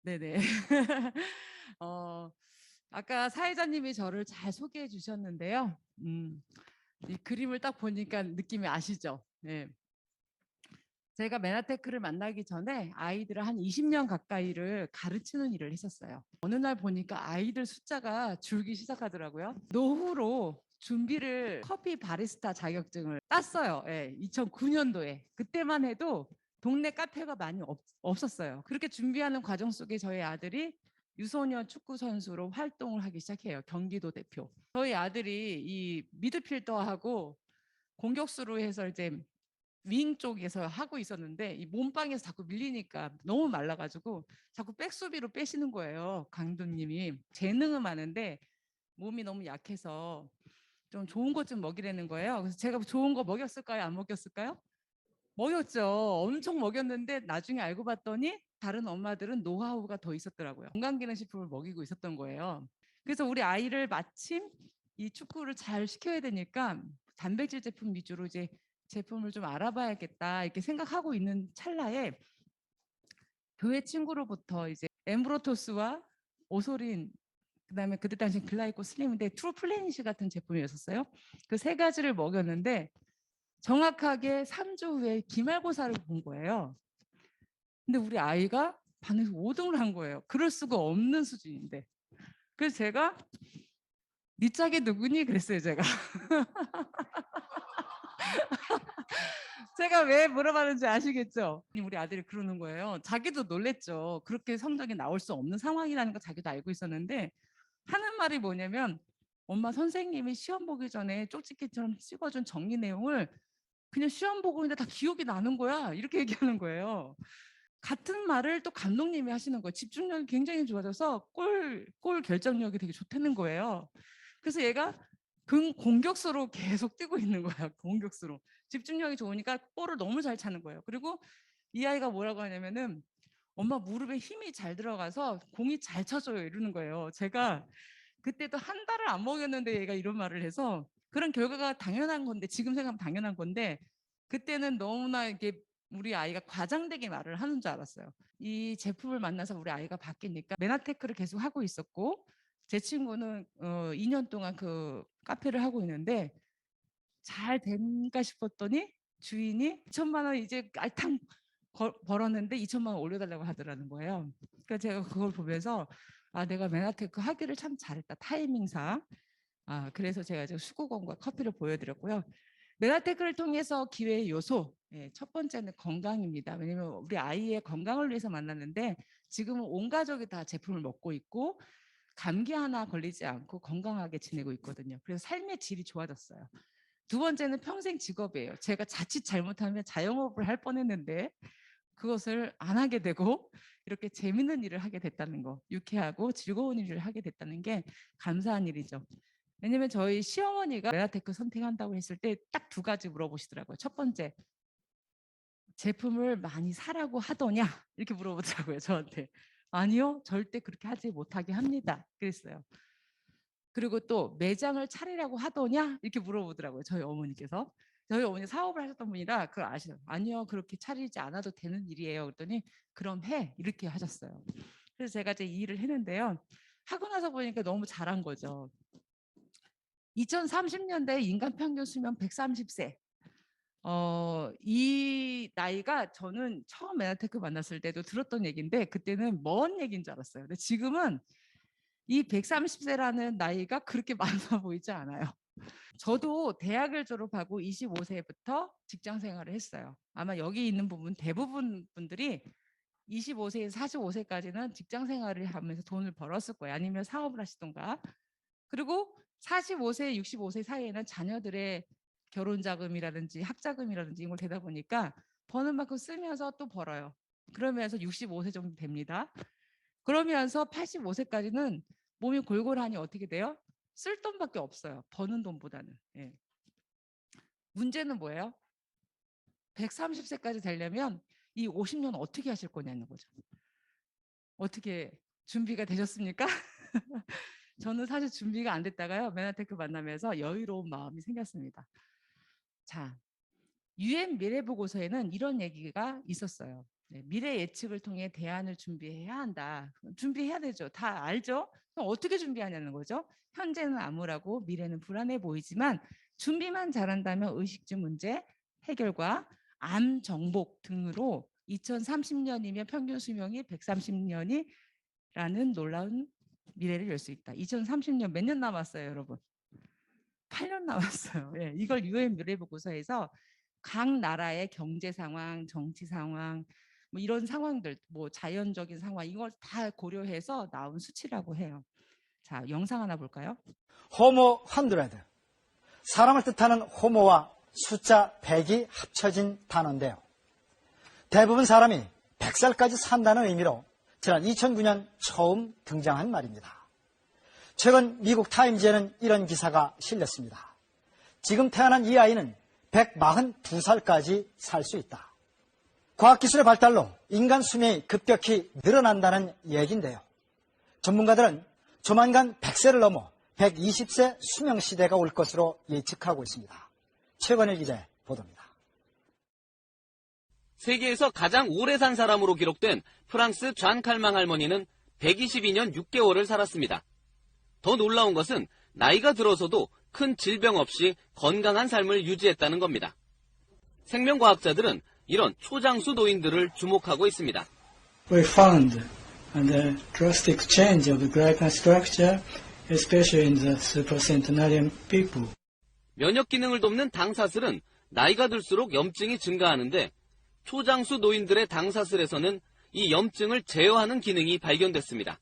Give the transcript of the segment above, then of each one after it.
네네. 어, 아까 사회자님이 저를 잘 소개해 주셨는데요. 이 그림을 딱 보니까 느낌이 아시죠? 네. 제가 메나테크를 만나기 전에 아이들을 한 20년 가까이를 가르치는 일을 했었어요. 어느 날 보니까 아이들 숫자가 줄기 시작하더라고요. 노후로 준비를 커피 바리스타 자격증을 땄어요. 예, 2009년도에. 그때만 해도 동네 카페가 많이 없었어요. 그렇게 준비하는 과정 속에 저희 아들이 유소년 축구 선수로 활동을 하기 시작해요. 경기도 대표. 저희 아들이 이 미드필더하고 공격수로 해서 이제 윙 쪽에서 하고 있었는데 이 몸빵에서 자꾸 밀리니까 너무 말라가지고 자꾸 백수비로 빼시는 거예요. 강도님이. 재능은 많은데 몸이 너무 약해서 좀 좋은 것 좀 먹이라는 거예요. 그래서 제가 좋은 거 먹였을까요? 안 먹였을까요? 먹였죠. 엄청 먹였는데 나중에 알고 봤더니 다른 엄마들은 노하우가 더 있었더라고요. 건강기능식품을 먹이고 있었던 거예요. 그래서 우리 아이를 마침 이 축구를 잘 시켜야 되니까 단백질 제품 위주로 이제 제품을 좀 알아봐야겠다 이렇게 생각하고 있는 찰나에 교회 친구로부터 이제 엠브로토스와 오소린 그다음에 그때 당시 글라이코 슬림인데 트루플래닛 같은 제품이었었어요. 그 세 가지를 먹였는데 정확하게 3주 후에 기말고사를 본 거예요. 근데 우리 아이가 반에서 5등을 한 거예요. 그럴 수가 없는 수준인데. 그래서 제가 네 짝이 누구니? 그랬어요, 제가. 제가 왜 물어봤는지 아시겠죠? 우리 아들이 그러는 거예요. 자기도 놀랬죠. 그렇게 성적이 나올 수 없는 상황이라는 거 자기도 알고 있었는데 하는 말이 뭐냐면 엄마 선생님이 시험 보기 전에 쪽집게처럼 찍어준 정리 내용을 그냥 시험 보고 있는데 다 기억이 나는 거야. 이렇게 얘기하는 거예요. 같은 말을 또 감독님이 하시는 거예요. 집중력이 굉장히 좋아져서 골 결정력이 되게 좋다는 거예요. 그래서 얘가 공격수로 계속 뛰고 있는 거야. 공격수로. 집중력이 좋으니까 볼을 너무 잘 차는 거예요. 그리고 이 아이가 뭐라고 하냐면은 엄마 무릎에 힘이 잘 들어가서 공이 잘 쳐져요. 이러는 거예요. 제가 그때도 한 달을 안 먹였는데 얘가 이런 말을 해서 그런 결과가 당연한 건데 지금 생각하면 당연한 건데 그때는 너무나 이게 우리 아이가 과장되게 말을 하는 줄 알았어요. 이 제품을 만나서 우리 아이가 바뀌니까 메나테크를 계속 하고 있었고 제 친구는 2년 동안 그 카페를 하고 있는데 잘 된가 싶었더니 주인이 2천만 원 이제 알탕 벌었는데 2천만 원 올려달라고 하더라는 거예요. 그러니까 제가 그걸 보면서 아 내가 메나테크 하기를 참 잘했다 타이밍상. 아 그래서 제가 지금 수고공과 커피를 보여드렸고요. 메나테크를 통해서 기회의 요소 첫 번째는 건강입니다. 왜냐하면 우리 아이의 건강을 위해서 만났는데 지금은 온 가족이 다 제품을 먹고 있고 감기 하나 걸리지 않고 건강하게 지내고 있거든요. 그래서 삶의 질이 좋아졌어요. 두 번째는 평생 직업이에요. 제가 자칫 잘못하면 자영업을 할 뻔했는데 그것을 안 하게 되고 이렇게 재밌는 일을 하게 됐다는 거, 유쾌하고 즐거운 일을 하게 됐다는 게 감사한 일이죠. 왜냐면 저희 시어머니가 메가테크 선택한다고 했을 때 딱 두 가지 물어보시더라고요. 첫 번째, 제품을 많이 사라고 하더냐? 이렇게 물어보더라고요, 저한테. 아니요, 절대 그렇게 하지 못하게 합니다. 그랬어요. 그리고 또 매장을 차리라고 하더냐? 이렇게 물어보더라고요, 저희 어머니께서. 저희 어머니 사업을 하셨던 분이라 그걸 아시죠? 아니요, 그렇게 차리지 않아도 되는 일이에요. 그랬더니 그럼 해 이렇게 하셨어요. 그래서 제가 이제 이 일을 했는데요. 하고 나서 보니까 너무 잘한 거죠. 2030년대 인간 평균 수명 130세. 이 나이가 저는 처음 메나테크 만났을 때도 들었던 얘기인데 그때는 먼 얘기인 줄 알았어요. 근데 지금은 이 130세라는 나이가 그렇게 많아 보이지 않아요. 저도 대학을 졸업하고 25세부터 직장 생활을 했어요. 아마 여기 있는 부분 대부분 분들이 25세에서 45세까지는 직장 생활을 하면서 돈을 벌었을 거예요. 아니면 사업을 하시던가. 그리고 45세, 65세 사이에는 자녀들의 결혼 자금이라든지 학자금이라든지 이걸 되다 보니까 버는 만큼 쓰면서 또 벌어요. 그러면서 65세 정도 됩니다. 그러면서 85세까지는 몸이 골골하니 어떻게 돼요? 쓸 돈밖에 없어요. 버는 돈보다는. 예. 문제는 뭐예요? 130세까지 되려면 이 50년 어떻게 하실 거냐는 거죠. 어떻게 준비가 되셨습니까? 저는 사실 준비가 안 됐다가요. 메나테크 만나면서 여유로운 마음이 생겼습니다. 자, UN 미래보고서에는 이런 얘기가 있었어요. 네, 미래 예측을 통해 대안을 준비해야 한다. 준비해야 되죠. 다 알죠? 그럼 어떻게 준비하냐는 거죠. 현재는 암울하고 미래는 불안해 보이지만 준비만 잘한다면 의식주 문제 해결과 암 정복 등으로 2030년이면 평균 수명이 130년이라는 놀라운 미래를 열 수 있다. 2030년 몇 년 남았어요, 여러분? 8년 남았어요. 예, 이걸 유엔 미래보고서에서 각 나라의 경제 상황, 정치 상황, 뭐 이런 상황들, 뭐 자연적인 상황 이걸 다 고려해서 나온 수치라고 해요. 자, 영상 하나 볼까요? 호모 100. 사람을 뜻하는 호모와 숫자 100이 합쳐진 단어인데요. 대부분 사람이 100살까지 산다는 의미로 지난 2009년 처음 등장한 말입니다. 최근 미국 타임즈에는 이런 기사가 실렸습니다. 지금 태어난 이 아이는 142살까지 살 수 있다. 과학기술의 발달로 인간 수명이 급격히 늘어난다는 얘기인데요. 전문가들은 조만간 100세를 넘어 120세 수명시대가 올 것으로 예측하고 있습니다. 최건일 기자의 보도입니다. 세계에서 가장 오래 산 사람으로 기록된 프랑스 잔 칼망 할머니는 122년 6개월을 살았습니다. 더 놀라운 것은 나이가 들어서도 큰 질병 없이 건강한 삶을 유지했다는 겁니다. 생명과학자들은 이런 초장수 노인들을 주목하고 있습니다. We found a drastic change of the glycan structure, especially in the supercentenarian people. 면역 기능을 돕는 당사슬은 나이가 들수록 염증이 증가하는데 초장수 노인들의 당사슬에서는 이 염증을 제어하는 기능이 발견됐습니다.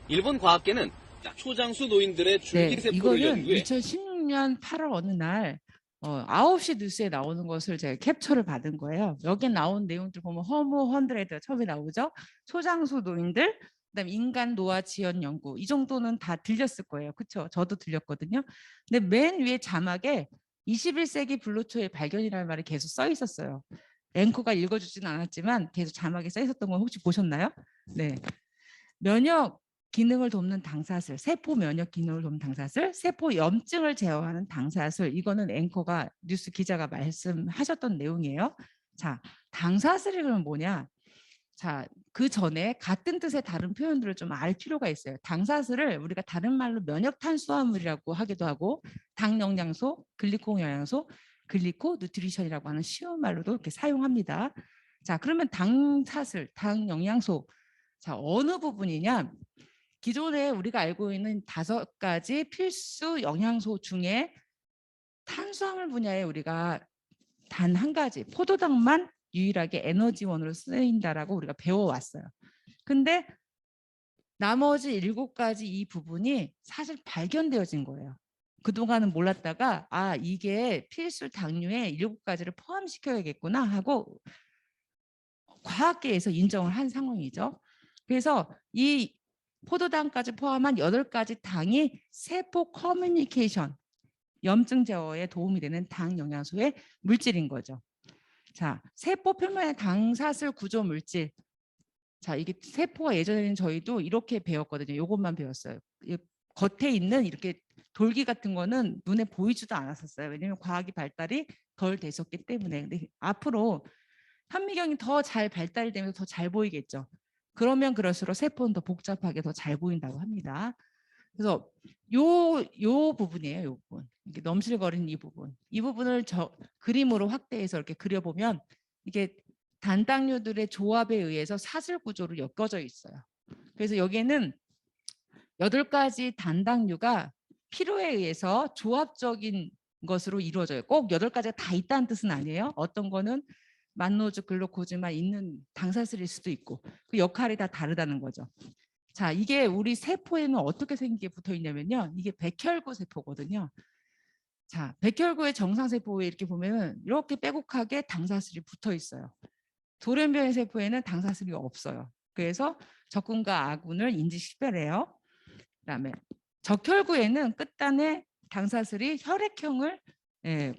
일본 과학계는 초장수 노인들의 줄기세포를 연구해 2016년 8월 어느 날 9시 뉴스에 나오는 것을 제가 캡처를 받은 거예요. 여기 나온 내용들 보면 호모 100 처음에 나오죠. 초장수 노인들, 그다음에 인간 노화 지연 연구 이 정도는 다 들렸을 거예요. 그렇죠? 저도 들렸거든요. 근데 맨 위에 자막에 21세기 블루초의 발견이라는 말이 계속 써 있었어요. 앵커가 읽어주지는 않았지만 계속 자막에 써 있었던 거 혹시 보셨나요? 네. 면역 기능을 돕는 당사슬, 세포 면역 기능을 돕는 당사슬, 세포 염증을 제어하는 당사슬, 이거는 앵커가 뉴스 기자가 말씀하셨던 내용이에요. 자, 당사슬이 그러면 뭐냐? 자, 그 전에 같은 뜻의 다른 표현들을 좀 알 필요가 있어요. 당사슬을 우리가 다른 말로 면역 탄수화물이라고 하기도 하고 당 영양소, 글리콘 영양소, 글리코 누트리션이라고 하는 쉬운 말로도 이렇게 사용합니다. 자, 그러면 당사슬, 당 영양소, 자, 어느 부분이냐? 기존에 우리가 알고 있는 5가지 필수 영양소 중에 탄수화물 분야에 우리가 단 한 가지 포도당만 유일하게 에너지원으로 쓰인다라고 우리가 배워왔어요. 근데 나머지 7가지 이 부분이 사실 발견되어진 거예요. 그동안은 몰랐다가 이게 필수 당류에 7가지를 포함시켜야겠구나 하고 과학계에서 인정을 한 상황이죠. 그래서 이 포도당까지 포함한 8가지 당이 세포 커뮤니케이션, 염증 제어에 도움이 되는 당 영양소의 물질인 거죠. 자, 세포 표면의 당사슬 구조 물질. 자, 이게 세포가 예전에는 저희도 이렇게 배웠거든요. 이것만 배웠어요. 겉에 있는 이렇게 돌기 같은 거는 눈에 보이지도 않았었어요. 왜냐하면 과학이 발달이 덜 됐었기 때문에. 근데 앞으로 현미경이 더 잘 발달되면서 더 잘 보이겠죠. 그러면 그럴수록 세포는 더 복잡하게 더 잘 보인다고 합니다. 그래서 요 부분이에요. 요 부분. 이게 넘실거리는 이 부분. 이 부분을 그림으로 확대해서 이렇게 그려보면 이게 단당류들의 조합에 의해서 사슬 구조로 엮어져 있어요. 그래서 여기에는 8가지 단당류가 필요에 의해서 조합적인 것으로 이루어져요. 꼭 8가지가 다 있다는 뜻은 아니에요. 어떤 거는 만노즈 글루코즈만 있는 당사슬일 수도 있고 그 역할이 다 다르다는 거죠. 자, 이게 우리 세포에는 어떻게 생기게 붙어 있냐면요. 이게 백혈구 세포거든요. 자, 백혈구의 정상 세포에 이렇게 보면 이렇게 빼곡하게 당사슬이 붙어 있어요. 돌연변이 세포에는 당사슬이 없어요. 그래서 적군과 아군을 인지식별해요. 그다음에 적혈구에는 끝단에 당사슬이 혈액형을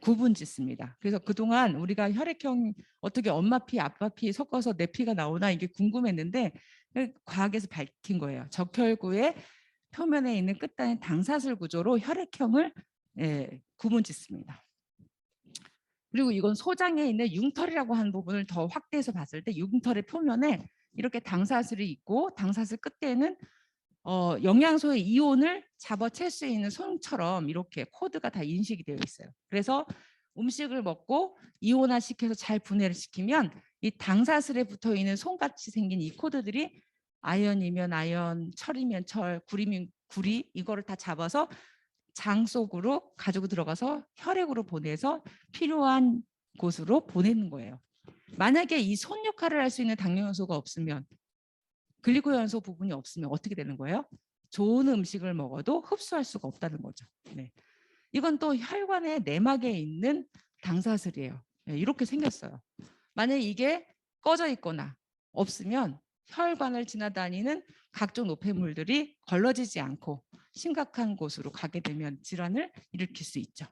구분짓습니다. 그래서 그동안 우리가 혈액형 어떻게 엄마 피, 아빠 피 섞어서 내 피가 나오나 이게 궁금했는데 과학에서 밝힌 거예요. 적혈구의 표면에 있는 끝단의 당사슬 구조로 혈액형을 구분짓습니다. 그리고 이건 소장에 있는 융털이라고 하는 부분을 더 확대해서 봤을 때 융털의 표면에 이렇게 당사슬이 있고 당사슬 끝에는 영양소의 이온을 잡아챌 수 있는 손처럼 이렇게 코드가 다 인식이 되어 있어요. 그래서 음식을 먹고 이온화 시켜서 잘 분해를 시키면 이 당사슬에 붙어 있는 손같이 생긴 이 코드들이 아연이면 아연, 철이면 철, 구리면 구리 이거를 다 잡아서 장 속으로 가지고 들어가서 혈액으로 보내서 필요한 곳으로 보내는 거예요. 만약에 이 손 역할을 할 수 있는 당뇨연소가 없으면 글리코연소 부분이 없으면 어떻게 되는 거예요? 좋은 음식을 먹어도 흡수할 수가 없다는 거죠. 네. 이건 또 혈관의 내막에 있는 당사슬이에요. 네, 이렇게 생겼어요. 만약에 이게 꺼져 있거나 없으면 혈관을 지나다니는 각종 노폐물들이 걸러지지 않고 심각한 곳으로 가게 되면 질환을 일으킬 수 있죠.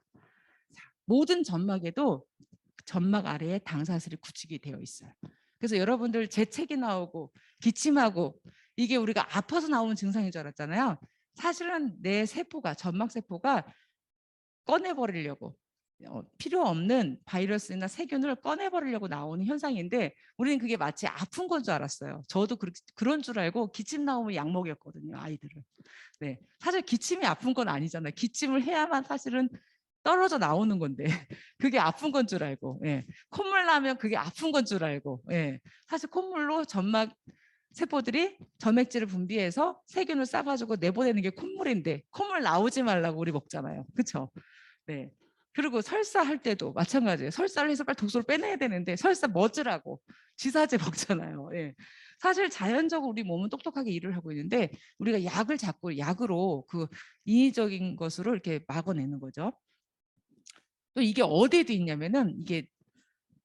자, 모든 점막에도 점막 아래에 당사슬이 구축이 되어 있어요. 그래서 여러분들 재채기 나오고 기침하고 이게 우리가 아파서 나오는 증상인 줄 알았잖아요. 사실은 내 세포가 점막 세포가 꺼내버리려고 필요 없는 바이러스나 세균을 꺼내버리려고 나오는 현상인데 우리는 그게 마치 아픈 건 줄 알았어요. 저도 그런 줄 알고 기침 나오면 약 먹였거든요, 아이들을. 네, 사실 기침이 아픈 건 아니잖아요. 기침을 해야만 사실은 떨어져 나오는 건데 그게 아픈 건 줄 알고, 예. 콧물 나면 그게 아픈 건 줄 알고, 예. 사실 콧물로 점막 세포들이 점액질을 분비해서 세균을 싸가지고 내보내는 게 콧물인데 콧물 나오지 말라고 우리 먹잖아요, 그렇죠? 네. 그리고 설사할 때도 마찬가지예요. 설사를 해서 빨리 독소를 빼내야 되는데 설사 먹으라고 지사제 먹잖아요. 예. 사실 자연적으로 우리 몸은 똑똑하게 일을 하고 있는데 우리가 약을 자꾸 약으로 그 인위적인 것으로 이렇게 막아내는 거죠. 또 이게 어디에도 있냐면은 이게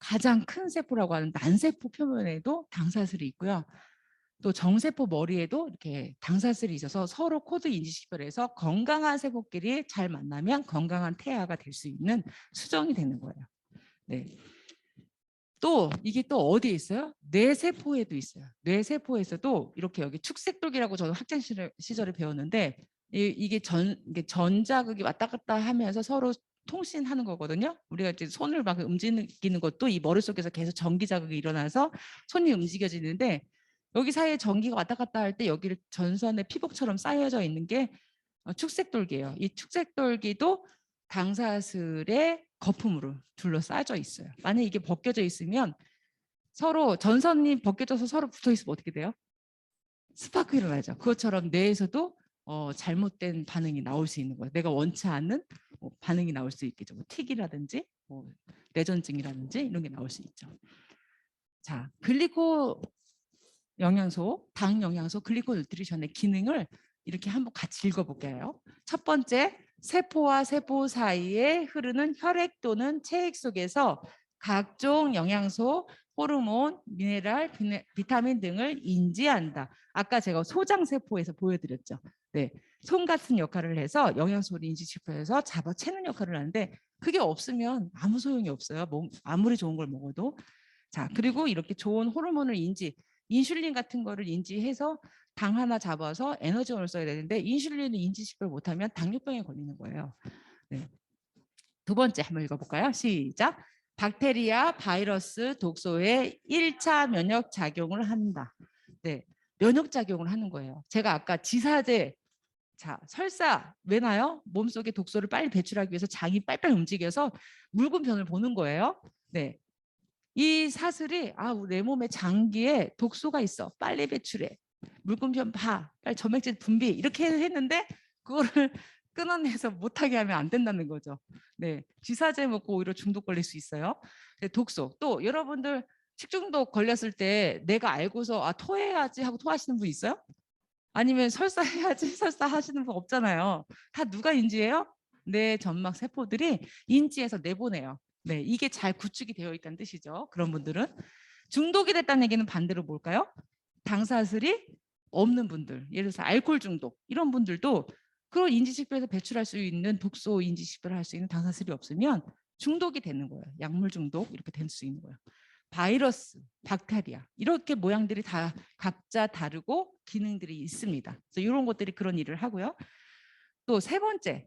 가장 큰 세포라고 하는 난세포 표면에도 당사슬이 있고요. 또 정세포 머리에도 이렇게 당사슬이 있어서 서로 코드 인지식별해서 건강한 세포끼리 잘 만나면 건강한 태아가 될 수 있는 수정이 되는 거예요. 네. 또 이게 또 어디에 있어요? 뇌세포에도 있어요. 뇌세포에서도 이렇게 여기 축색돌기라고 저는 학창 시절에 배웠는데 이게 전자극이 왔다 갔다 하면서 서로 통신하는 거거든요. 우리가 이제 손을 막 움직이는 것도 이 머릿속에서 계속 전기 자극이 일어나서 손이 움직여지는데 여기 사이에 전기가 왔다 갔다 할 때 여기를 전선의 피복처럼 쌓여져 있는 게 축색돌기예요. 이 축색돌기도 당사슬의 거품으로 둘러싸여 있어요. 만약 이게 벗겨져 있으면 서로 전선이 벗겨져서 서로 붙어 있으면 어떻게 돼요? 스파크 일어나죠. 그것처럼 뇌에서도 잘못된 반응이 나올 수 있는 거예요. 내가 원치 않는 반응이 나올 수 있겠죠. 뭐 틱이라든지 뇌전증이라든지 이런 게 나올 수 있죠. 자, 글리코 영양소, 당 영양소, 글리코 뉴트리션의 기능을 이렇게 한번 같이 읽어볼게요. 첫 번째, 세포와 세포 사이에 흐르는 혈액 또는 체액 속에서 각종 영양소, 호르몬, 미네랄, 비타민 등을 인지한다. 아까 제가 소장세포에서 보여드렸죠. 네, 손 같은 역할을 해서 영양소를 인지시켜서 잡아채는 역할을 하는데 그게 없으면 아무 소용이 없어요. 아무리 좋은 걸 먹어도. 자, 그리고 이렇게 좋은 호르몬을 인슐린 같은 거를 인지해서 당 하나 잡아서 에너지원을 써야 되는데 인슐린을 인지식별 못하면 당뇨병에 걸리는 거예요. 네. 두 번째 한번 읽어볼까요? 시작. 박테리아, 바이러스, 독소에 1차 면역 작용을 한다. 네, 면역 작용을 하는 거예요. 제가 아까 지사제, 자, 설사 왜 나요? 몸속에 독소를 빨리 배출하기 위해서 장이 빨빨 움직여서 묽은 변을 보는 거예요. 네. 이 사슬이 내 몸에 장기에 독소가 있어. 빨리 배출해. 묽은편 봐. 빨리 점액질 분비. 이렇게 했는데 그거를 끊어내서 못하게 하면 안 된다는 거죠. 네, 지사제 먹고 오히려 중독 걸릴 수 있어요. 네, 독소. 또 여러분들 식중독 걸렸을 때 내가 알고서 토해야지 하고 토하시는 분 있어요? 아니면 설사해야지 설사하시는 분 없잖아요. 다 누가 인지해요? 내 점막 세포들이 인지해서 내보내요. 네, 이게 잘 구축이 되어 있다는 뜻이죠. 그런 분들은. 중독이 됐다는 얘기는 반대로 뭘까요? 당사슬이 없는 분들, 예를 들어서 알코올 중독 이런 분들도 그런 인지식별에서 배출할 수 있는 독소 인지식별을 할 수 있는 당사슬이 없으면 중독이 되는 거예요. 약물 중독 이렇게 될 수 있는 거예요. 바이러스, 박테리아 이렇게 모양들이 다 각자 다르고 기능들이 있습니다. 그래서 이런 것들이 그런 일을 하고요. 또 세 번째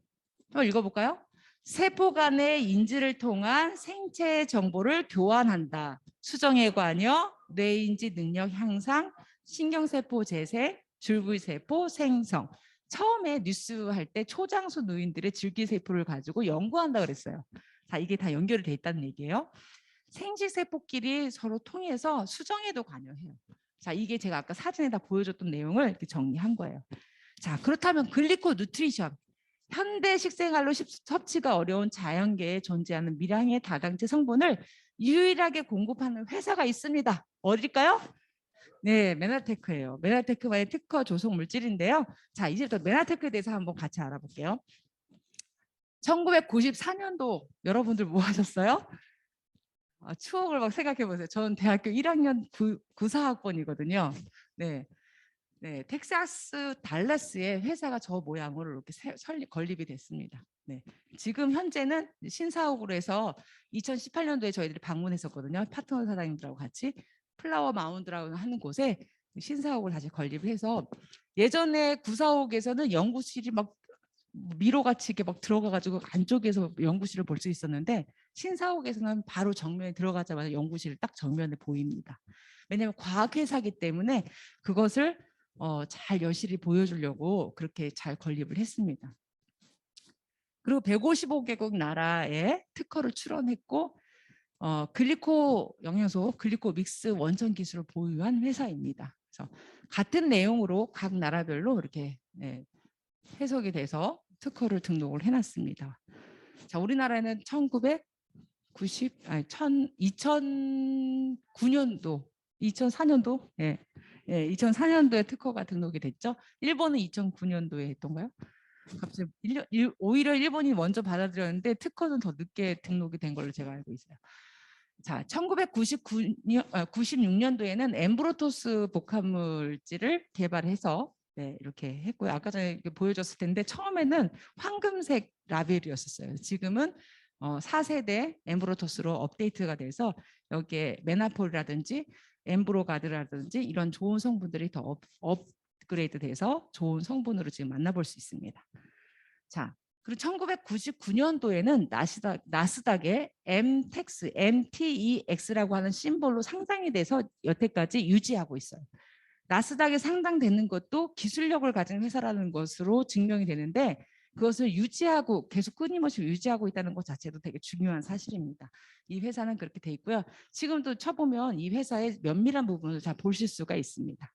한번 읽어볼까요? 세포 간의 인지를 통한 생체 정보를 교환한다. 수정에 관여, 뇌인지 능력 향상, 신경세포 재생, 줄기세포 생성. 처음에 뉴스 할 때 초장수 노인들의 줄기세포를 가지고 연구한다 그랬어요. 자, 이게 다 연결이 돼 있다는 얘기예요. 생식세포끼리 서로 통해서 수정에도 관여해요. 자, 이게 제가 아까 사진에다 보여줬던 내용을 이렇게 정리한 거예요. 자, 그렇다면 글리코 누트리션. 현대 식생활로 섭취가 어려운 자연계에 존재하는 미량의 다당체 성분을 유일하게 공급하는 회사가 있습니다. 어딜까요? 네, 메나테크예요. 메나테크만의 특허 조성 물질인데요. 자, 이제부터 메나테크에 대해서 한번 같이 알아볼게요. 1994년도 여러분들 뭐 하셨어요? 추억을 막 생각해 보세요. 저는 대학교 1학년 94학번이거든요. 네. 네, 텍사스 달라스에 회사가 저 모양으로 이렇게 건립이 됐습니다. 네, 지금 현재는 신사옥으로 해서 2018년도에 저희들이 방문했었거든요. 파트너 사장님들하고 같이 플라워 마운드라고 하는 곳에 신사옥을 다시 건립을 해서 예전에 구사옥에서는 연구실이 막 미로같이 이렇게 막 들어가가지고 안쪽에서 연구실을 볼 수 있었는데 신사옥에서는 바로 정면에 들어가자마자 연구실이 딱 정면에 보입니다. 왜냐하면 과학회사이기 때문에 그것을 잘 여실히 보여주려고 그렇게 잘 건립을 했습니다. 그리고 155개국 나라에 특허를 출원했고 글리코 영양소, 글리코 믹스 원천 기술을 보유한 회사입니다. 그래서 같은 내용으로 각 나라별로 이렇게 해석이 돼서 특허를 등록을 해놨습니다. 자, 우리나라에는 2009년도, 2004년도, 2004년도에 특허가 등록이 됐죠. 일본은 2009년도에 했던가요? 갑자기 오히려 일본이 먼저 받아들였는데 특허는 더 늦게 등록이 된 걸로 제가 알고 있어요. 자, 96년도에는 엠브로토스 복합물질을 개발해서 이렇게 했고요. 아까 전에 보여줬을 텐데 처음에는 황금색 라벨이었었어요. 지금은 4세대 엠브로토스로 업데이트가 돼서 여기에 메나폴이라든지 엠브로가드라든지 이런 좋은 성분들이 더 업그레이드 돼서 좋은 성분으로 지금 만나볼 수 있습니다. 자, 그리고 1999년도에는 나스닥의 MTEX라고 하는 심볼로 상장이 돼서 여태까지 유지하고 있어요. 나스닥에 상장되는 것도 기술력을 가진 회사라는 것으로 증명이 되는데 그것을 유지하고 계속 끊임없이 유지하고 있다는 것 자체도 되게 중요한 사실입니다. 이 회사는 그렇게 돼 있고요. 지금도 쳐보면 이 회사의 면밀한 부분을 잘 보실 수가 있습니다.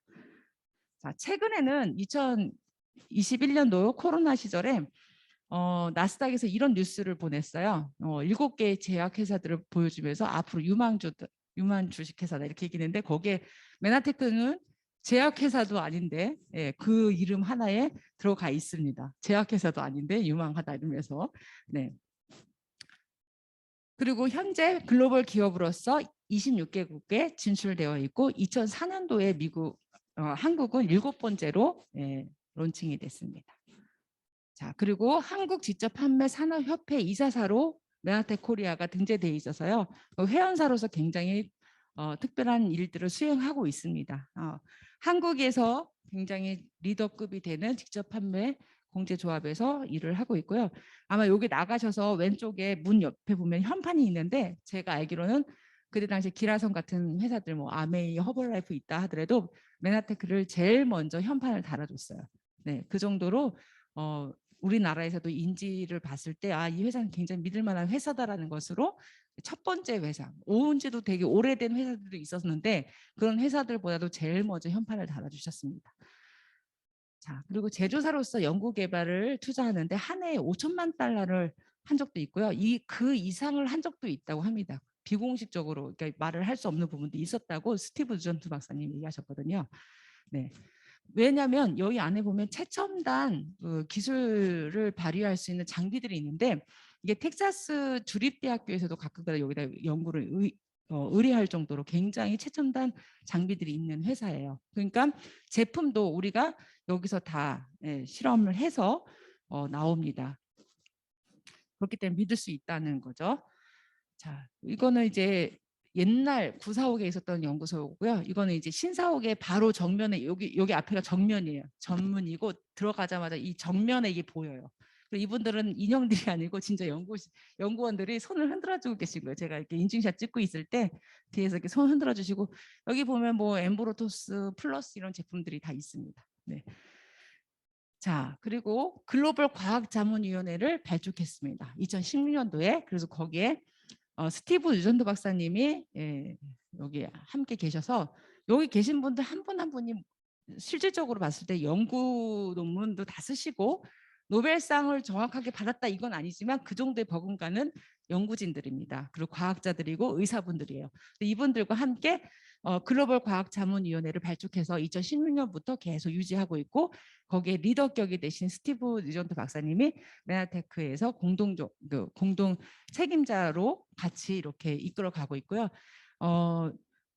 자, 최근에는 2021년도 코로나 시절에 나스닥에서 이런 뉴스를 보냈어요. 7개의 제약회사들을 보여주면서 앞으로 유망 주식회사다 이렇게 얘기했는데 거기에 메나테크는 제약회사도 아닌데 그 이름 하나에 들어가 있습니다. 제약회사도 아닌데 유망하다 이러면서. 네. 그리고 현재 글로벌 기업으로서 26개국에 진출되어 있고 2004년도에 한국은 7번째로 론칭이 됐습니다. 자, 그리고 한국 직접 판매 산업협회 이사사로 메나텍 코리아가 등재되어 있어서요. 회원사로서 굉장히 특별한 일들을 수행하고 있습니다. 한국에서 굉장히 리더급이 되는 직접 판매 공제조합에서 일을 하고 있고요. 아마 여기 나가셔서 왼쪽에 문 옆에 보면 현판이 있는데 제가 알기로는 그때 당시 기라성 같은 회사들 뭐 아메이, 허벌라이프 있다 하더라도 메나테크를 제일 먼저 현판을 달아줬어요. 네, 그 정도로 우리나라에서도 인지를 봤을 때 이 회사는 굉장히 믿을 만한 회사다라는 것으로 첫 번째 회사, 온 지도 되게 오래된 회사들도 있었는데 그런 회사들보다도 제일 먼저 현판을 달아주셨습니다. 자, 그리고 제조사로서 연구개발을 투자하는데 한 해에 5천만 달러를 한 적도 있고요. 그 이상을 한 적도 있다고 합니다. 비공식적으로 그러니까 말을 할 수 없는 부분도 있었다고 스티브 존스 박사님이 얘기하셨거든요. 네. 왜냐하면 여기 안에 보면 최첨단 기술을 발휘할 수 있는 장비들이 있는데 이게 텍사스 주립대학교에서도 가끔가다 여기다 연구를 의뢰할 정도로 굉장히 최첨단 장비들이 있는 회사예요. 그러니까 제품도 우리가 여기서 다 실험을 해서 나옵니다. 그렇기 때문에 믿을 수 있다는 거죠. 자, 이거는 이제 옛날 구사옥에 있었던 연구소고요. 이거는 이제 신사옥의 바로 정면에 여기 앞에가 정면이에요. 전문이고 들어가자마자 이 정면에 이게 보여요. 그리고 이분들은 인형들이 아니고 진짜 연구원들이 손을 흔들어주고 계신 거예요. 제가 이렇게 인증샷 찍고 있을 때 뒤에서 이렇게 손 흔들어 주시고, 여기 보면 뭐 엠브로토스 플러스 이런 제품들이 다 있습니다. 네. 자, 그리고 글로벌 과학자문위원회를 발족했습니다. 2016년도에. 그래서 거기에 스티브 유전도 박사님이 여기 함께 계셔서, 여기 계신 분들 한 분 한 분이 실질적으로 봤을 때 연구 논문도 다 쓰시고 노벨상을 정확하게 받았다 이건 아니지만 그 정도의 버금가는 연구진들입니다. 그리고 과학자들이고 의사분들이에요. 이분들과 함께 글로벌 과학자문위원회를 발족해서 2016년부터 계속 유지하고 있고, 거기에 리더격이 되신 스티브 유전도 박사님이 메나테크에서 공동 책임자로 같이 이렇게 이끌어가고 있고요.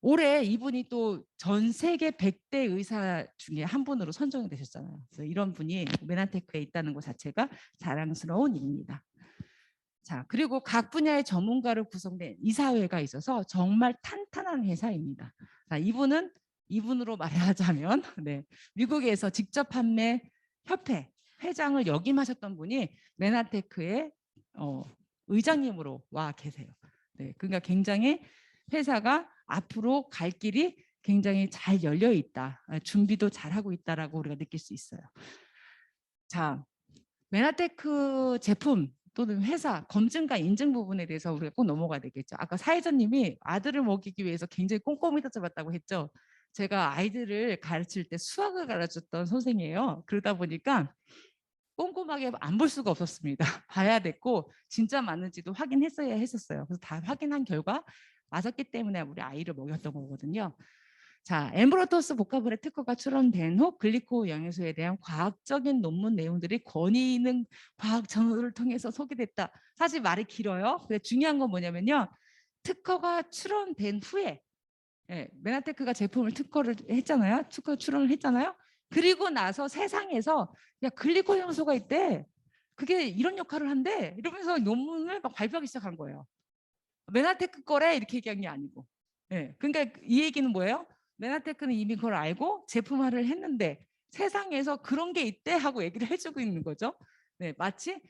올해 이분이 또 전 세계 100대 의사 중에 한 분으로 선정이 되셨잖아요. 그래서 이런 분이 메나테크에 있다는 것 자체가 자랑스러운 일입니다. 자, 그리고 각 분야의 전문가로 구성된 이사회가 있어서 정말 탄탄한 회사입니다. 자, 이분으로 말하자면 네, 미국에서 직접 판매 협회 회장을 역임하셨던 분이 메나테크의 의장님으로 와 계세요. 네, 그러니까 굉장히 회사가 앞으로 갈 길이 굉장히 잘 열려 있다. 준비도 잘하고 있다라고 우리가 느낄 수 있어요. 자, 메나테크 제품 또는 회사 검증과 인증 부분에 대해서 우리가 꼭 넘어가야 되겠죠. 아까 사회자님이 아들을 먹이기 위해서 굉장히 꼼꼼히 따져봤다고 했죠. 제가 아이들을 가르칠 때 수학을 가르쳤던 선생이에요. 그러다 보니까 꼼꼼하게 안 볼 수가 없었습니다. 봐야 됐고 진짜 맞는지도 확인했어야 했었어요. 그래서 다 확인한 결과 맞았기 때문에 우리 아이를 먹였던 거거든요. 자, 엠브로토스 복합물의 특허가 출원된 후 글리코 영양소에 대한 과학적인 논문 내용들이 권위 있는 과학 저널을 통해서 소개됐다. 사실 말이 길어요. 근데 중요한 건 뭐냐면요. 특허가 출원된 후에 메나테크가 제품을 특허를 했잖아요. 특허 출원을 했잖아요. 그리고 나서 세상에서 야, 글리코 영양소가 있대. 그게 이런 역할을 한대. 이러면서 논문을 막 발표하기 시작한 거예요. 메나테크 거래 이렇게 얘기한 게 아니고. 그러니까 이 얘기는 뭐예요? 메나테크는 이미 그걸 알고 제품화를 했는데 세상에서 그런 게 있대 하고 얘기를 해주고 있는 거죠. 네, 마치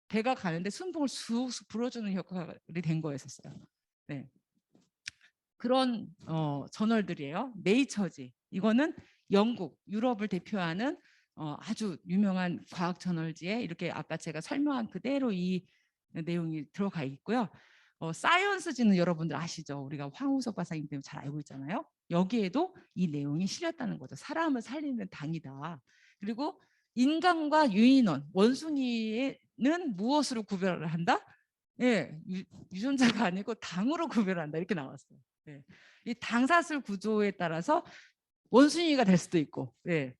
배가 가는데 순풍을 쑥쑥 불어주는 역할이 된 거였었어요. 네. 그런 저널들이에요. 네이처지. 이거는 영국, 유럽을 대표하는 아주 유명한 과학 저널지에 이렇게 아까 제가 설명한 그대로 이 내용이 들어가 있고요. 사이언스지는 여러분들 아시죠? 우리가 황우석 박사님 때문에 잘 알고 있잖아요. 여기에도 이 내용이 실렸다는 거죠. 사람을 살리는 당이다. 그리고 인간과 유인원, 원숭이는 무엇으로 구별을 한다? 예, 유전자가 아니고 당으로 구별한다. 이렇게 나왔어요. 예. 이 당사슬 구조에 따라서 원숭이가 될 수도 있고,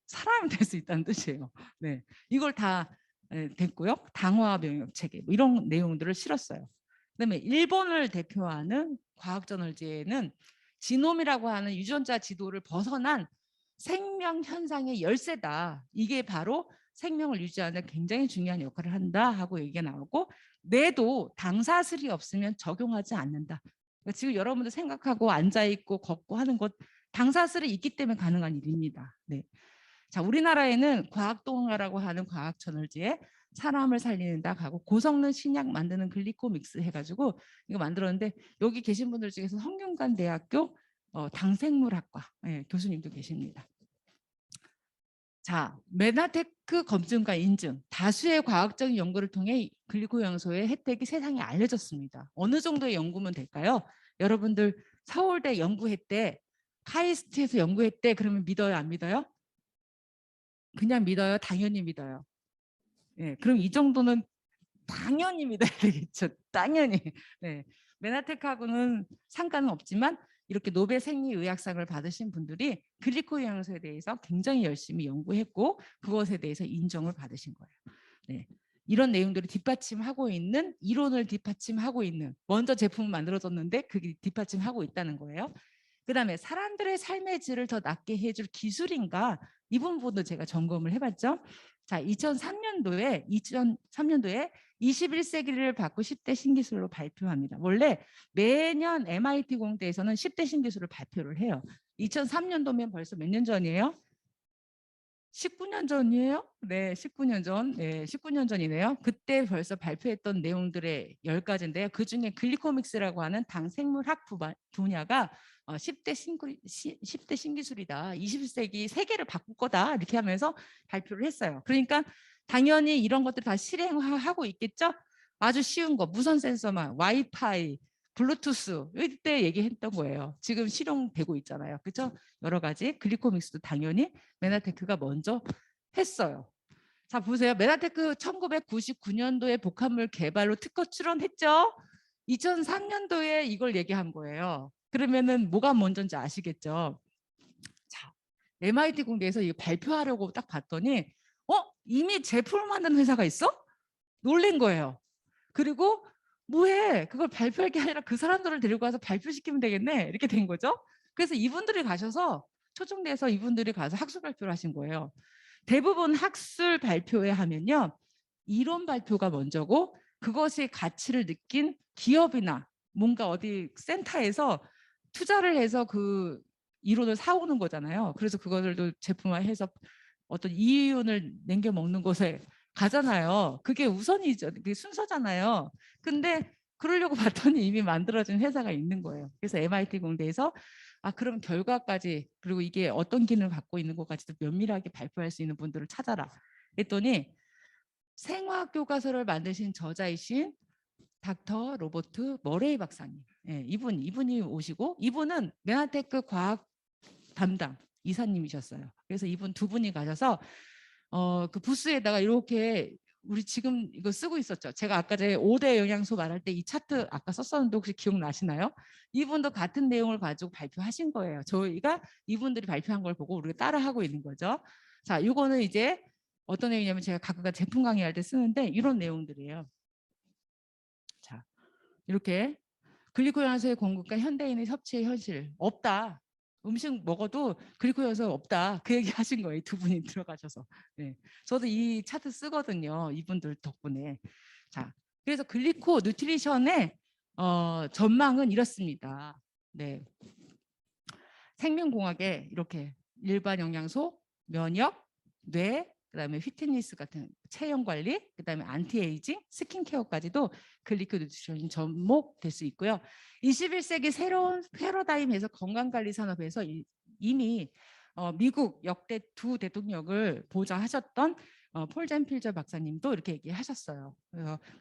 사람이 될 수 있다는 뜻이에요. 네, 이걸 다 됐고요. 당화 명역 체계 뭐 이런 내용들을 실었어요. 그다음에 일본을 대표하는 과학저널지에는 지놈이라고 하는 유전자 지도를 벗어난 생명 현상의 열쇠다. 이게 바로 생명을 유지하는 굉장히 중요한 역할을 한다 하고 얘기가 나오고, 뇌도 당사슬이 없으면 적용하지 않는다. 그러니까 지금 여러분들 생각하고 앉아있고 걷고 하는 것 당사슬이 있기 때문에 가능한 일입니다. 네. 자, 우리나라에는 과학동화라고 하는 과학저널지에 사람을 살리는 닭 하고 고성능 신약 만드는 글리코믹스 해가지고 이거 만들었는데, 여기 계신 분들 중에서 성균관대학교 당생물학과 교수님도 계십니다. 자, 메나테크 검증과 인증, 다수의 과학적인 연구를 통해 글리코 영양소의 혜택이 세상에 알려졌습니다. 어느 정도의 연구면 될까요? 여러분들 서울대 연구했대, 카이스트에서 연구했대, 그러면 믿어요, 안 믿어요? 그냥 믿어요? 당연히 믿어요. 그럼 이 정도는 당연히 믿어야 되겠죠. 당연히. 메나테크하고는 상관은 없지만 이렇게 노벨 생리의학상을 받으신 분들이 글리코 영양소에 대해서 굉장히 열심히 연구했고 그것에 대해서 인정을 받으신 거예요. 이런 내용들을 뒷받침하고 있는, 이론을 뒷받침하고 있는, 먼저 제품을 만들어졌는데 그게 뒷받침하고 있다는 거예요. 그다음에 사람들의 삶의 질을 더 낫게 해줄 기술인가, 이 부분도 제가 점검을 해봤죠. 자, 2003년도에 21세기를 바꿀 10대 신기술로 발표합니다. 원래 매년 MIT 공대에서는 10대 신기술을 발표를 해요. 2003년도면 벌써 몇 년 전이에요? 19년 전이에요? 네, 19년 전. 네, 19년 전이네요. 그때 벌써 발표했던 내용들의 10가지인데요. 그중에 글리코믹스라고 하는 당 생물학 분야가 10대 신기술이다. 21세기 세계를 바꿀 거다. 이렇게 하면서 발표를 했어요. 그러니까 당연히 이런 것들 다 실행하고 있겠죠? 아주 쉬운 거, 무선 센서만, 와이파이, 블루투스 이때 얘기했던 거예요. 지금 실용되고 있잖아요. 그렇죠? 여러 가지 글리코믹스도 당연히 메나테크가 먼저 했어요. 자, 보세요. 메나테크 1999년도에 복합물 개발로 특허 출원했죠. 2003년도에 이걸 얘기한 거예요. 그러면은 뭐가 먼저인지 아시겠죠? 자, MIT 공대에서 이거 발표하려고 딱 봤더니 이미 제품을 만드는 회사가 있어? 놀란 거예요. 그리고 뭐해? 그걸 발표할 게 아니라 그 사람들을 데리고 가서 발표시키면 되겠네. 이렇게 된 거죠. 그래서 이분들이 가셔서 초중대에서 이분들이 가서 학술 발표를 하신 거예요. 대부분 학술 발표회 하면요. 이론 발표가 먼저고 그것의 가치를 느낀 기업이나 뭔가 어디 센터에서 투자를 해서 그 이론을 사오는 거잖아요. 그래서 그것들도 제품화해서 어떤 이윤을 남겨 먹는 곳에 가잖아요. 그게 우선이죠. 그게 순서잖아요. 근데 그러려고 봤더니 이미 만들어진 회사가 있는 거예요. 그래서 MIT 공대에서 그럼 결과까지 그리고 이게 어떤 기능을 갖고 있는 것까지도 면밀하게 발표할 수 있는 분들을 찾아라. 했더니 생화학 교과서를 만드신 저자이신 닥터 로버트 머레이 박사님. 예, 이분이 오시고 이분은 메나테크 과학 담당 이사님이셨어요. 그래서 이분 두 분이 가셔서 그 부스에다가 이렇게 우리 지금 이거 쓰고 있었죠. 제가 아까 전에 5대 영양소 말할 때 이 차트 아까 썼었는데 혹시 기억나시나요? 이분도 같은 내용을 가지고 발표하신 거예요. 저희가 이분들이 발표한 걸 보고 우리가 따라하고 있는 거죠. 자, 이거는 이제 어떤 내용이냐면 제가 가끔 제품 강의할 때 쓰는데 이런 내용들이에요. 자, 이렇게 글리코연소의 공급과 현대인의 섭취의 현실 없다. 음식 먹어도 글리코연소 없다. 그 얘기 하신 거예요. 두 분이 들어가셔서. 네. 저도 이 차트 쓰거든요. 이분들 덕분에. 자, 그래서 글리코 뉴트리션의 전망은 이렇습니다. 네. 생명공학에 이렇게 일반 영양소, 면역, 뇌, 그다음에 피트니스 같은 체형 관리, 그다음에 안티에이징, 스킨케어까지도 글리코 뉴트리션이 접목될 수 있고요. 21세기 새로운 패러다임에서 건강관리 산업에서 이미 미국 역대 두 대통령을 보좌하셨던 폴 젠필저 박사님도 이렇게 얘기하셨어요.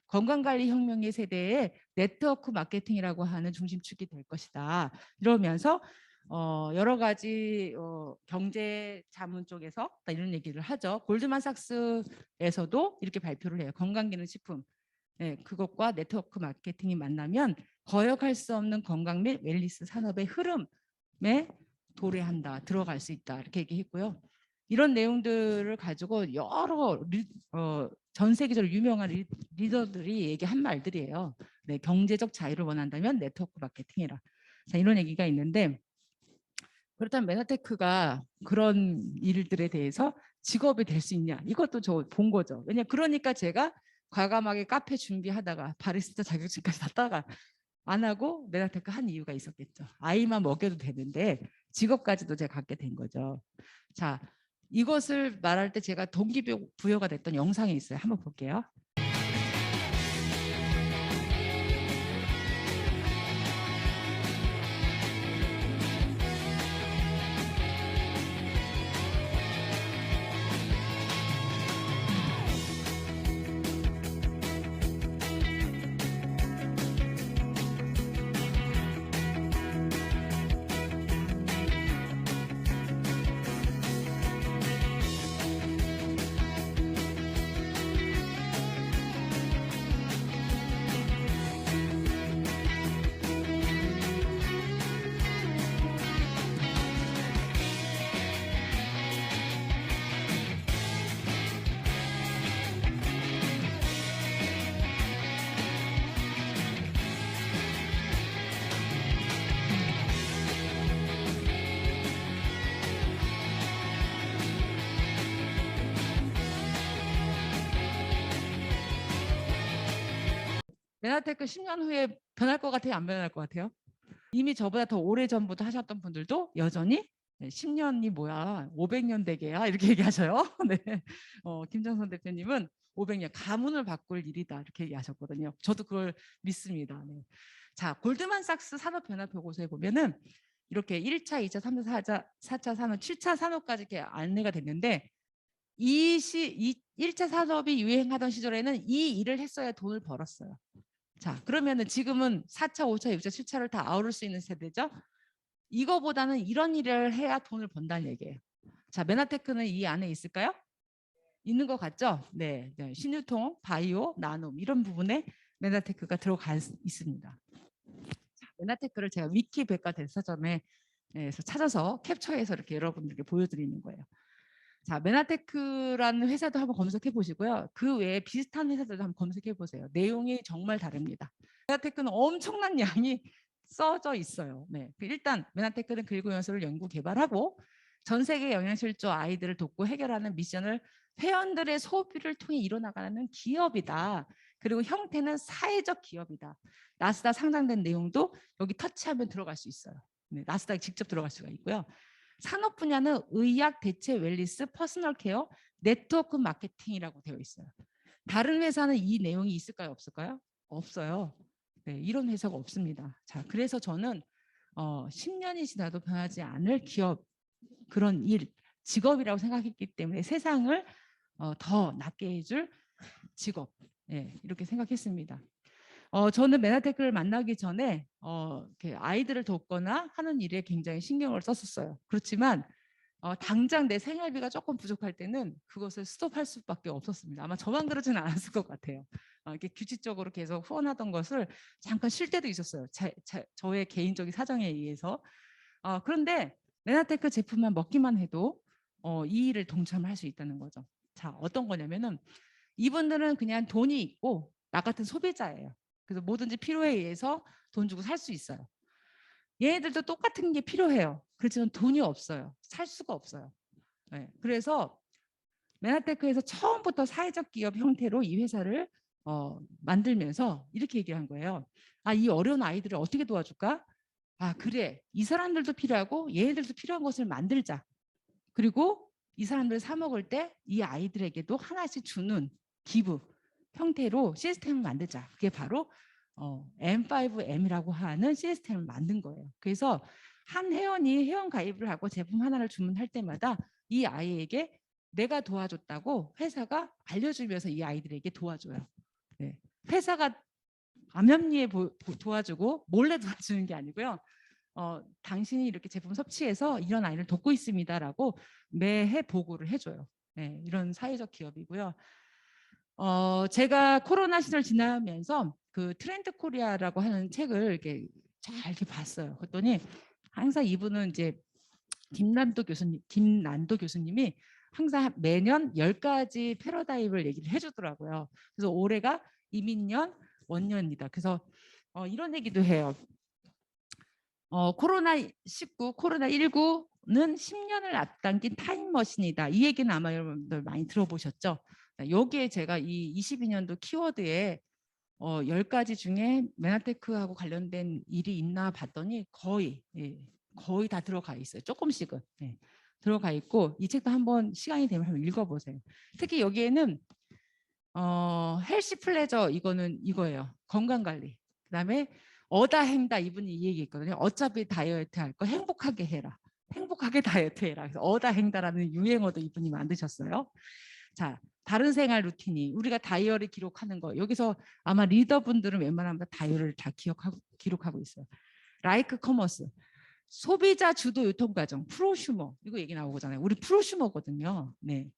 건강관리 혁명의 세대에 네트워크 마케팅이라고 하는 중심축이 될 것이다. 이러면서 여러 가지 경제 자문 쪽에서 이런 얘기를 하죠. 골드만삭스에서도 이렇게 발표를 해요. 건강기능식품. 네, 그것과 네트워크 마케팅이 만나면 거역할 수 없는 건강 및 웰니스 산업의 흐름에 도래한다. 들어갈 수 있다. 이렇게 얘기했고요. 이런 내용들을 가지고 여러 전 세계적으로 유명한 리더들이 얘기한 말들이에요. 네, 경제적 자유를 원한다면 네트워크 마케팅이라. 자, 이런 얘기가 있는데 그렇다면 메나테크가 그런 일들에 대해서 직업이 될 수 있냐? 이것도 저 본 거죠. 그러니까 제가 과감하게 카페 준비하다가 바리스타 자격증까지 땄다가 안 하고 메나테크 한 이유가 있었겠죠. 아이만 먹여도 되는데 직업까지도 제가 갖게 된 거죠. 자, 이것을 말할 때 제가 동기부여가 됐던 영상이 있어요. 한번 볼게요. 메나테크 10년 후에 변할 것 같아요? 안 변할 것 같아요? 이미 저보다 더 오래전부터 하셨던 분들도 여전히 네, 10년이 뭐야, 500년 대계야 이렇게 얘기하셔요. 네, 김정선 대표님은 500년 가문을 바꿀 일이다 이렇게 얘기하셨거든요. 저도 그걸 믿습니다. 네. 자, 골드만삭스 산업변화 보고서에 보면은 이렇게 1차, 2차, 3차, 4차 산업, 7차 산업까지 이렇게 안내가 됐는데 1차 산업이 유행하던 시절에는 이 일을 했어야 돈을 벌었어요. 자, 그러면은 지금은 4차, 5차, 6차, 7차를 다 아우를 수 있는 세대죠. 이거보다는 이런 일을 해야 돈을 번다는 얘기예요. 자, 메나테크는 이 안에 있을까요? 있는 것 같죠? 네, 네. 신유통, 바이오, 나눔 이런 부분에 메나테크가 들어가 있습니다. 자, 메나테크를 제가 위키 백과대사전에서 찾아서 캡처해서 이렇게 여러분들께 보여드리는 거예요. 자, 메나테크라는 회사도 한번 검색해 보시고요. 그 외에 비슷한 회사들도 한번 검색해 보세요. 내용이 정말 다릅니다. 메나테크는 엄청난 양이 써져 있어요. 네, 일단 메나테크는 글고 연수를 연구 개발하고 전 세계 영양실조 아이들을 돕고 해결하는 미션을 회원들의 소비를 통해 이뤄나가는 기업이다. 그리고 형태는 사회적 기업이다. 나스닥 상장된 내용도 여기 터치하면 들어갈 수 있어요. 네, 나스닥에 직접 들어갈 수가 있고요. 산업 분야는 의학, 대체, 웰리스, 퍼스널 케어, 네트워크 마케팅이라고 되어 있어요. 다른 회사는 이 내용이 있을까요? 없을까요? 없어요. 네, 이런 회사가 없습니다. 자, 그래서 저는 10년이 지나도 변하지 않을 기업, 그런 일, 직업이라고 생각했기 때문에 세상을 더 낫게 해줄 직업, 이렇게 생각했습니다. 저는 메나테크를 만나기 전에 이렇게 아이들을 돕거나 하는 일에 굉장히 신경을 썼었어요. 그렇지만 당장 내 생활비가 조금 부족할 때는 그것을 스톱할 수밖에 없었습니다. 아마 저만 그러지는 않았을 것 같아요. 이렇게 규칙적으로 계속 후원하던 것을 잠깐 쉴 때도 있었어요. 저의 개인적인 사정에 의해서. 그런데 메나테크 제품만 먹기만 해도 이 일을 동참할 수 있다는 거죠. 자, 어떤 거냐면은 이분들은 그냥 돈이 있고 나 같은 소비자예요. 그래서 뭐든지 필요에 의해서 돈 주고 살 수 있어요. 얘네들도 똑같은 게 필요해요. 그렇지만 돈이 없어요. 살 수가 없어요. 네, 그래서 메나테크에서 처음부터 사회적 기업 형태로 이 회사를 만들면서 이렇게 얘기한 거예요. 이 어려운 아이들을 어떻게 도와줄까? 그래. 이 사람들도 필요하고 얘네들도 필요한 것을 만들자. 그리고 이 사람들 사 먹을 때 이 아이들에게도 하나씩 주는 기부 형태로 시스템을 만들자. 그게 바로 M5M이라고 하는 시스템을 만든 거예요. 그래서 한 회원이 회원 가입을 하고 제품 하나를 주문할 때마다 이 아이에게 내가 도와줬다고 회사가 알려주면서 이 아이들에게 도와줘요. 네. 회사가 암염리에 도와주고 몰래 도와주는 게 아니고요. 당신이 이렇게 제품 섭취해서 이런 아이를 돕고 있습니다라고 매해 보고를 해줘요. 네, 이런 사회적 기업이고요. 제가 코로나 시절 지나면서 그 트렌드 코리아라고 하는 책을 이렇게 잘 이렇게 봤어요. 그랬더니 항상 이분은 이제 김난도 교수님이 항상 매년 10가지 패러다임을 얘기를 해주더라고요. 그래서 올해가 이민년 원년이다. 그래서 이런 얘기도 해요. 코로나19, 코로나19는 10년을 앞당긴 타임머신이다. 이 얘기는 아마 여러분들 많이 들어보셨죠? 여기에 제가 이 22년도 키워드에 10가지 중에 메나테크하고 관련된 일이 있나 봤더니 거의 다 들어가 있어요. 조금씩은 들어가 있고 이 책도 한번 시간이 되면 한번 읽어보세요. 특히 여기에는 헬시 플레저 이거예요. 건강관리. 그다음에 어다 행다 이분이 이 얘기했거든요. 어차피 다이어트 할 거 행복하게 해라. 행복하게 다이어트 해라. 그래서 어다 행다라는 유행어도 이분이 만드셨어요. 자, 다른 생활 루틴이 우리가 다이어리 기록하는 거 여기서 아마 리더분들은 웬만하면 다이어리를 다 기록하고 있어요. 라이크 커머스 소비자 주도 유통과정 프로슈머 이거 얘기 나오잖아요. 우리 프로슈머거든요. 네.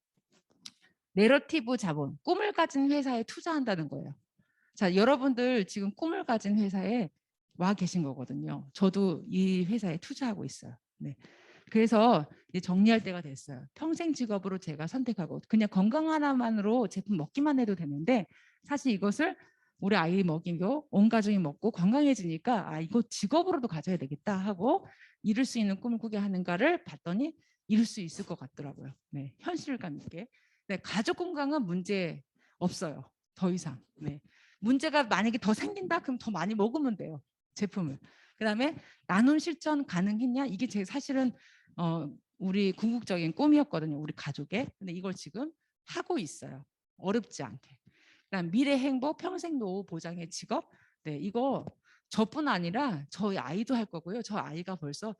내러티브 자본 꿈을 가진 회사에 투자한다는 거예요. 자, 여러분들 지금 꿈을 가진 회사에 와 계신 거거든요. 저도 이 회사에 투자하고 있어요. 네. 그래서 이제 정리할 때가 됐어요. 평생 직업으로 제가 선택하고 그냥 건강 하나만으로 제품 먹기만 해도 되는데 사실 이것을 우리 아이 먹이고 온 가족이 먹고 건강해지니까 이거 직업으로도 가져야 되겠다 하고 이룰 수 있는 꿈을 꾸게 하는가를 봤더니 이룰 수 있을 것 같더라고요. 네, 현실감 있게. 네, 가족 건강은 문제 없어요. 더 이상. 네. 문제가 만약에 더 생긴다 그럼 더 많이 먹으면 돼요. 제품을. 그다음에 나눔 실천 가능했냐? 이게 제 사실은 우리 궁극적인 꿈이었거든요. 우리 가족의. 근데 이걸 지금 하고 있어요. 어렵지 않게. 그다음 미래 행복, 평생 노후 보장의 직업. 네, 이거 저뿐 아니라 저희 아이도 할 거고요. 저 아이가 벌써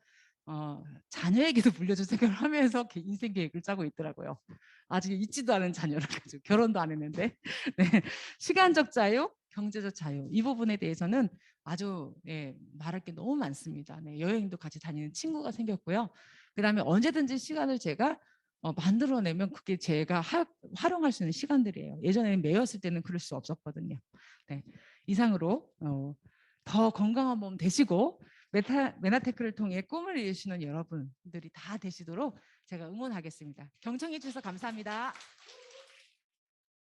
자녀에게도 물려줄 생각을 하면서 인생 계획을 짜고 있더라고요. 아직 있지도 않은 자녀를 가지고 결혼도 안 했는데. 네, 시간적 자유, 경제적 자유 이 부분에 대해서는 아주 말할 게 너무 많습니다. 네, 여행도 같이 다니는 친구가 생겼고요. 그다음에 언제든지 시간을 제가 만들어내면 그게 제가 활용할 수 있는 시간들이에요. 예전에는 매였을 때는 그럴 수 없었거든요. 네, 이상으로 더 건강한 몸 되시고 메나테크를 통해 꿈을 이루시는 여러분들이 다 되시도록 제가 응원하겠습니다. 경청해 주셔서 감사합니다.